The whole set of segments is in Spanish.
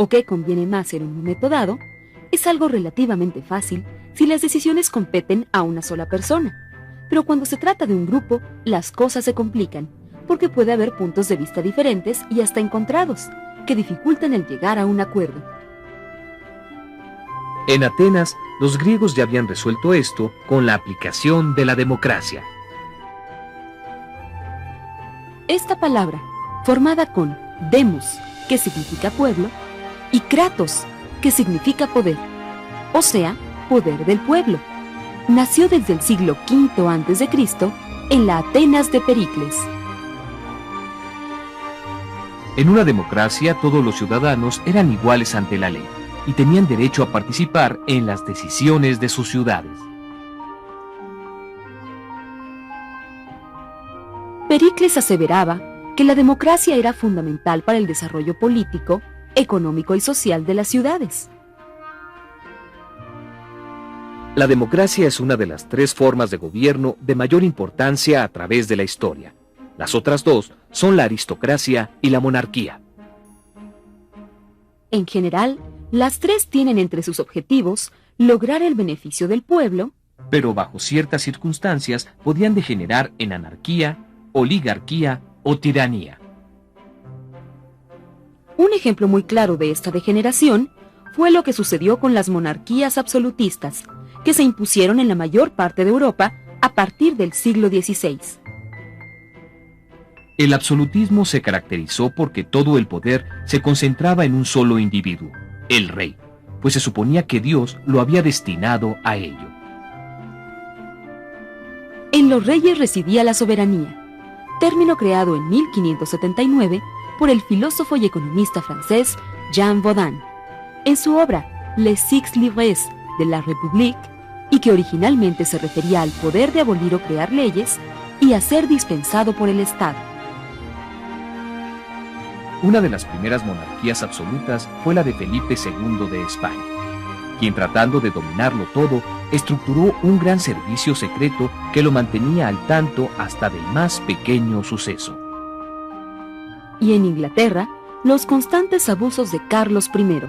o qué conviene más en un momento dado, es algo relativamente fácil si las decisiones competen a una sola persona. Pero cuando se trata de un grupo, las cosas se complican, porque puede haber puntos de vista diferentes y hasta encontrados, que dificultan el llegar a un acuerdo. En Atenas, los griegos ya habían resuelto esto con la aplicación de la democracia. Esta palabra, formada con demos, que significa pueblo, y kratos, que significa poder, o sea, poder del pueblo, nació desde el siglo V a.C. en la Atenas de Pericles. En una democracia, todos los ciudadanos eran iguales ante la ley y tenían derecho a participar en las decisiones de sus ciudades. Pericles aseveraba que la democracia era fundamental para el desarrollo político, económico y social de las ciudades. La democracia es una de las 3 formas de gobierno de mayor importancia a través de la historia. Las otras 2 son la aristocracia y la monarquía. En general, las 3 tienen entre sus objetivos lograr el beneficio del pueblo, pero bajo ciertas circunstancias podían degenerar en anarquía, oligarquía o tiranía. Un ejemplo muy claro de esta degeneración fue lo que sucedió con las monarquías absolutistas, que se impusieron en la mayor parte de Europa a partir del siglo XVI. El absolutismo se caracterizó porque todo el poder se concentraba en un solo individuo, el rey, pues se suponía que Dios lo había destinado a ello. En los reyes residía la soberanía, término creado en 1579 por el filósofo y economista francés Jean Bodin, en su obra Les Six Livres de la République, y que originalmente se refería al poder de abolir o crear leyes y a ser dispensado por el Estado. Una de las primeras monarquías absolutas fue la de Felipe II de España, quien, tratando de dominarlo todo, estructuró un gran servicio secreto que lo mantenía al tanto hasta del más pequeño suceso. Y en Inglaterra, los constantes abusos de Carlos I,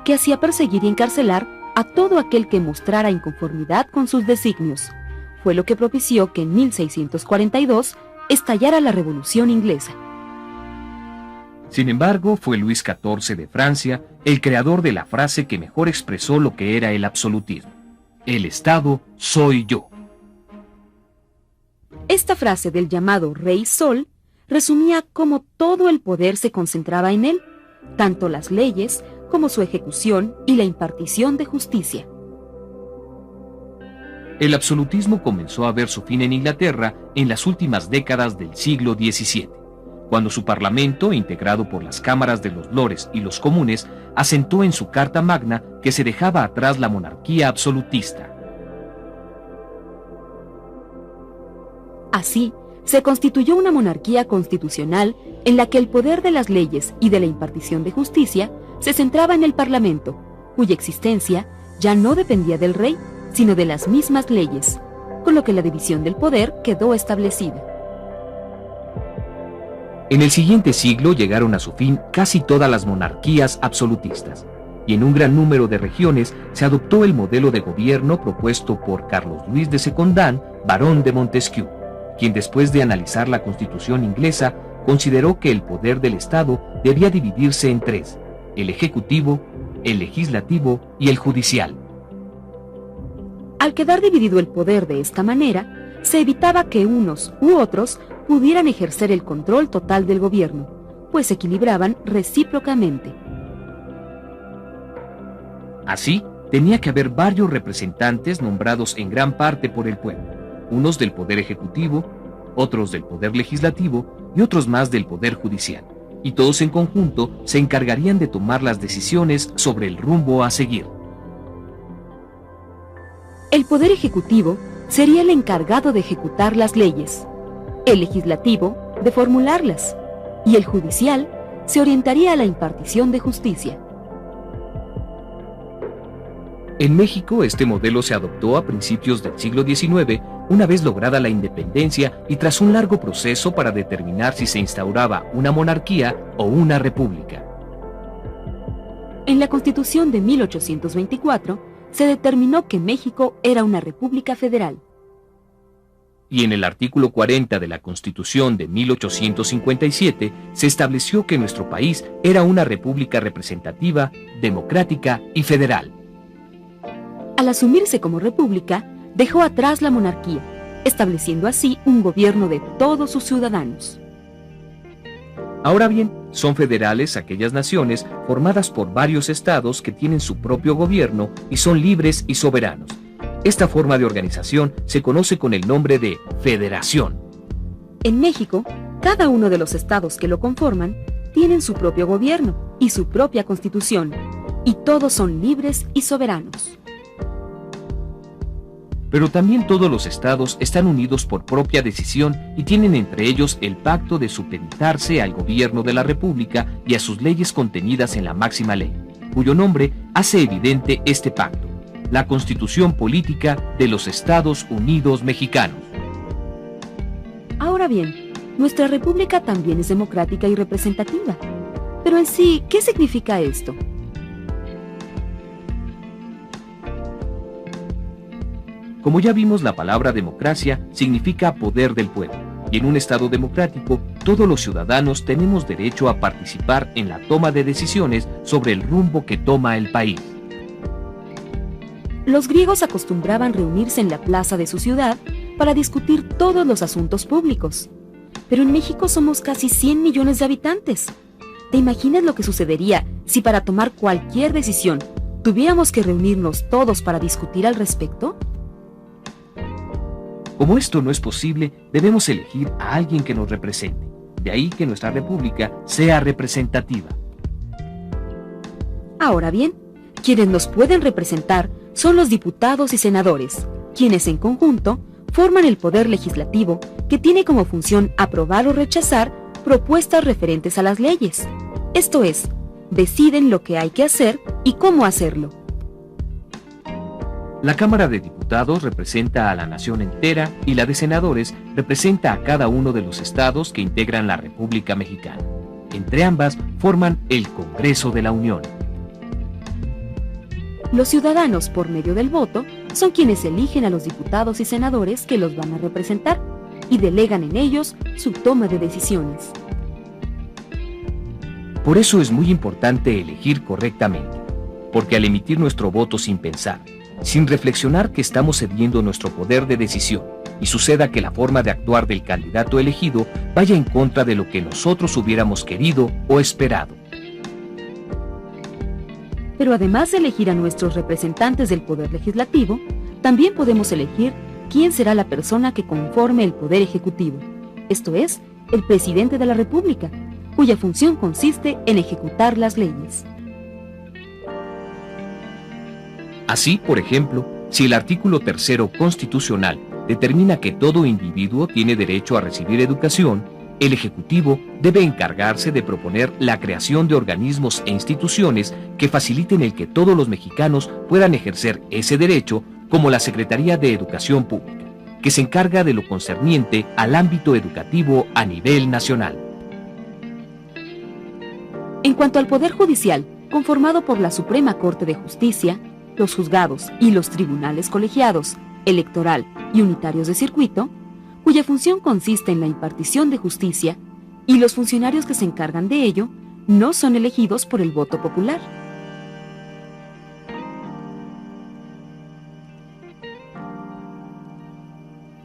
que hacía perseguir y encarcelar a todo aquel que mostrara inconformidad con sus designios, fue lo que propició que en 1642 estallara la Revolución Inglesa. Sin embargo, fue Luis XIV de Francia el creador de la frase que mejor expresó lo que era el absolutismo: el Estado soy yo. Esta frase del llamado Rey Sol resumía cómo todo el poder se concentraba en él, tanto las leyes como su ejecución y la impartición de justicia. El absolutismo comenzó a ver su fin en Inglaterra en las últimas décadas del siglo XVII, cuando su parlamento, integrado por las cámaras de los lores y los comunes, asentó en su Carta Magna que se dejaba atrás la monarquía absolutista. Así, se constituyó una monarquía constitucional en la que el poder de las leyes y de la impartición de justicia se centraba en el Parlamento, cuya existencia ya no dependía del rey, sino de las mismas leyes, con lo que la división del poder quedó establecida. En el siguiente siglo llegaron a su fin casi todas las monarquías absolutistas, y en un gran número de regiones se adoptó el modelo de gobierno propuesto por Carlos Luis de Secondán, barón de Montesquieu, quien, después de analizar la Constitución inglesa, consideró que el poder del Estado debía dividirse en 3: el ejecutivo, el legislativo y el judicial. Al quedar dividido el poder de esta manera, se evitaba que unos u otros pudieran ejercer el control total del gobierno, pues se equilibraban recíprocamente. Así, tenía que haber varios representantes nombrados en gran parte por el pueblo, unos del poder ejecutivo, otros del poder legislativo y otros más del poder judicial, y todos en conjunto se encargarían de tomar las decisiones sobre el rumbo a seguir. El poder ejecutivo sería el encargado de ejecutar las leyes, el legislativo de formularlas, y el judicial se orientaría a la impartición de justicia. En México, este modelo se adoptó a principios del siglo XIX, una vez lograda la independencia y tras un largo proceso para determinar si se instauraba una monarquía o una república. En la Constitución de 1824 se determinó que México era una república federal. Y en el artículo 40 de la Constitución de 1857 se estableció que nuestro país era una república representativa, democrática y federal. Al asumirse como república, dejó atrás la monarquía, estableciendo así un gobierno de todos sus ciudadanos. Ahora bien, son federales aquellas naciones formadas por varios estados que tienen su propio gobierno y son libres y soberanos. Esta forma de organización se conoce con el nombre de federación. En México, cada uno de los estados que lo conforman tienen su propio gobierno y su propia constitución, y todos son libres y soberanos. Pero también todos los estados están unidos por propia decisión y tienen entre ellos el pacto de supeditarse al gobierno de la República y a sus leyes contenidas en la máxima ley, cuyo nombre hace evidente este pacto: la Constitución Política de los Estados Unidos Mexicanos. Ahora bien, nuestra república también es democrática y representativa. Pero en sí, ¿qué significa esto? Como ya vimos, la palabra democracia significa poder del pueblo, y en un Estado democrático, todos los ciudadanos tenemos derecho a participar en la toma de decisiones sobre el rumbo que toma el país. Los griegos acostumbraban reunirse en la plaza de su ciudad para discutir todos los asuntos públicos. Pero en México somos casi 100 millones de habitantes. ¿Te imaginas lo que sucedería si para tomar cualquier decisión tuviéramos que reunirnos todos para discutir al respecto? Como esto no es posible, debemos elegir a alguien que nos represente. De ahí que nuestra república sea representativa. Ahora bien, quienes nos pueden representar son los diputados y senadores, quienes en conjunto forman el poder legislativo que tiene como función aprobar o rechazar propuestas referentes a las leyes. Esto es, deciden lo que hay que hacer y cómo hacerlo. La Cámara de Diputados representa a la nación entera y la de senadores representa a cada uno de los estados que integran la República Mexicana. Entre ambas forman el Congreso de la Unión. Los ciudadanos, por medio del voto, son quienes eligen a los diputados y senadores que los van a representar y delegan en ellos su toma de decisiones. Por eso es muy importante elegir correctamente, porque al emitir nuestro voto sin pensar, sin reflexionar que estamos cediendo nuestro poder de decisión, y suceda que la forma de actuar del candidato elegido vaya en contra de lo que nosotros hubiéramos querido o esperado. Pero además de elegir a nuestros representantes del Poder Legislativo, también podemos elegir quién será la persona que conforme el Poder Ejecutivo, esto es, el Presidente de la República, cuya función consiste en ejecutar las leyes. Así, por ejemplo, si el artículo 3º constitucional determina que todo individuo tiene derecho a recibir educación, el Ejecutivo debe encargarse de proponer la creación de organismos e instituciones que faciliten el que todos los mexicanos puedan ejercer ese derecho, como la Secretaría de Educación Pública, que se encarga de lo concerniente al ámbito educativo a nivel nacional. En cuanto al Poder Judicial, conformado por la Suprema Corte de Justicia, los juzgados y los tribunales colegiados, electoral y unitarios de circuito, cuya función consiste en la impartición de justicia, y los funcionarios que se encargan de ello no son elegidos por el voto popular.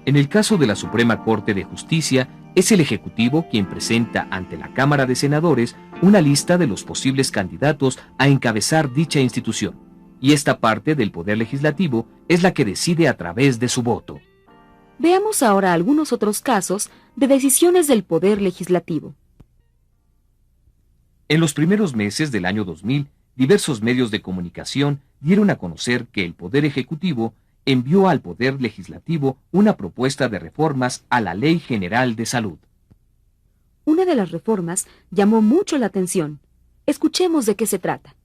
En el caso de la Suprema Corte de Justicia, es el Ejecutivo quien presenta ante la Cámara de Senadores una lista de los posibles candidatos a encabezar dicha institución, y esta parte del Poder Legislativo es la que decide a través de su voto. Veamos ahora algunos otros casos de decisiones del Poder Legislativo. En los primeros meses del año 2000, diversos medios de comunicación dieron a conocer que el Poder Ejecutivo envió al Poder Legislativo una propuesta de reformas a la Ley General de Salud. Una de las reformas llamó mucho la atención. Escuchemos de qué se trata.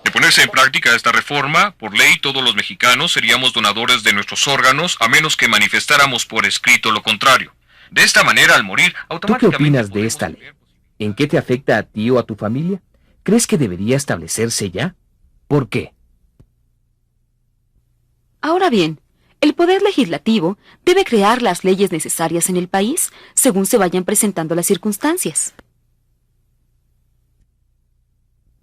De ponerse en práctica esta reforma, por ley todos los mexicanos seríamos donadores de nuestros órganos a menos que manifestáramos por escrito lo contrario. De esta manera, al morir, ¿Tú qué automáticamente... opinas de esta ley? ¿En qué te afecta a ti o a tu familia? ¿Crees que debería establecerse ya? ¿Por qué? Ahora bien, el Poder Legislativo debe crear las leyes necesarias en el país según se vayan presentando las circunstancias.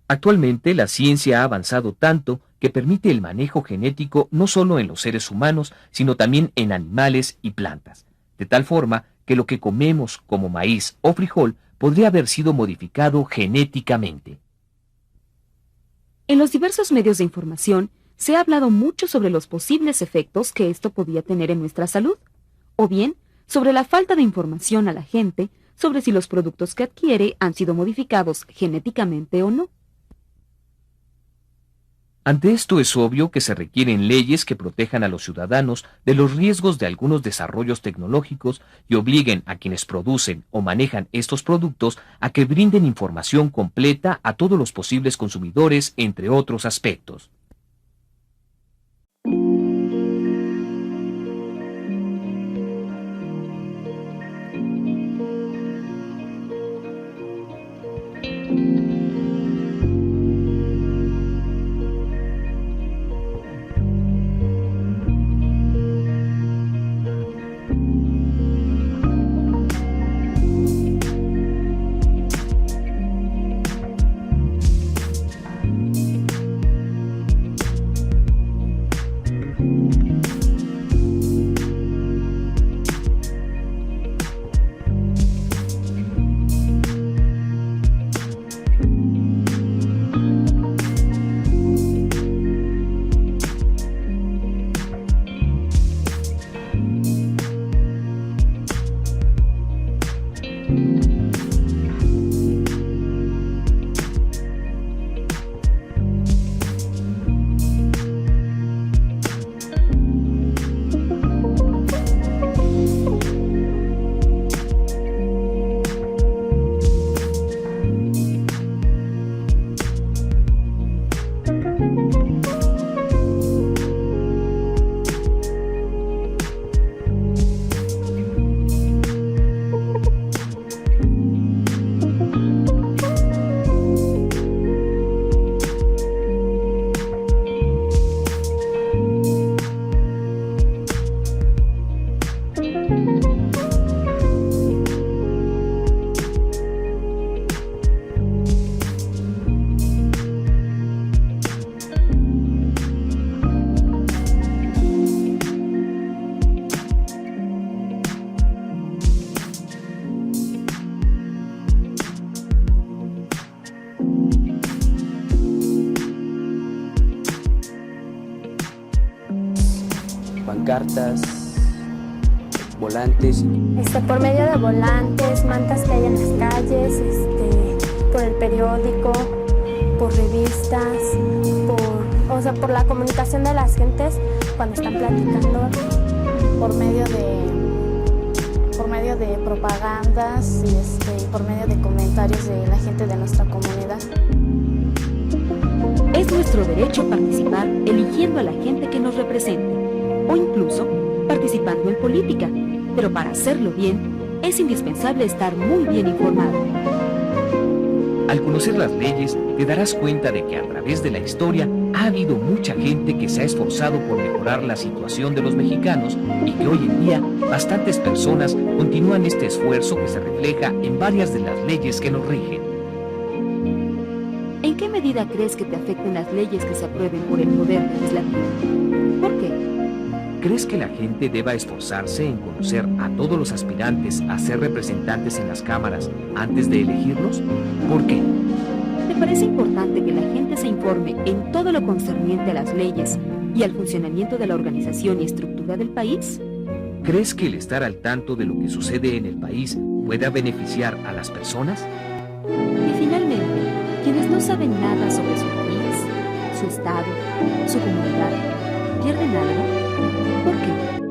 Actualmente la ciencia ha avanzado tanto que permite el manejo genético no solo en los seres humanos, sino también en animales y plantas, de tal forma que lo que comemos como maíz o frijol podría haber sido modificado genéticamente. En los diversos medios de información se ha hablado mucho sobre los posibles efectos que esto podía tener en nuestra salud, o bien sobre la falta de información a la gente sobre si los productos que adquiere han sido modificados genéticamente o no. Ante esto es obvio que se requieren leyes que protejan a los ciudadanos de los riesgos de algunos desarrollos tecnológicos y obliguen a quienes producen o manejan estos productos a que brinden información completa a todos los posibles consumidores, entre otros aspectos. Pancartas, volantes. Por medio de volantes, mantas que hay en las calles, por el periódico, por revistas, por la comunicación de las gentes cuando están platicando. Por medio de propagandas y por medio de comentarios de la gente de nuestra comunidad. Es nuestro derecho participar eligiendo a la gente que nos represente, o incluso participando en política, pero para hacerlo bien es indispensable estar muy bien informado. Al conocer las leyes, te darás cuenta de que a través de la historia ha habido mucha gente que se ha esforzado por mejorar la situación de los mexicanos y que hoy en día bastantes personas continúan este esfuerzo que se refleja en varias de las leyes que nos rigen. ¿En qué medida crees que te afecten las leyes que se aprueben por el Poder Legislativo? ¿Por qué? ¿Crees que la gente deba esforzarse en conocer a todos los aspirantes a ser representantes en las cámaras antes de elegirlos? ¿Por qué? ¿Te parece importante que la gente se informe en todo lo concerniente a las leyes y al funcionamiento de la organización y estructura del país? ¿Crees que el estar al tanto de lo que sucede en el país pueda beneficiar a las personas? Y finalmente, quienes no saben nada sobre su país, su estado, su comunidad, ¿pierden algo? ¿Por qué?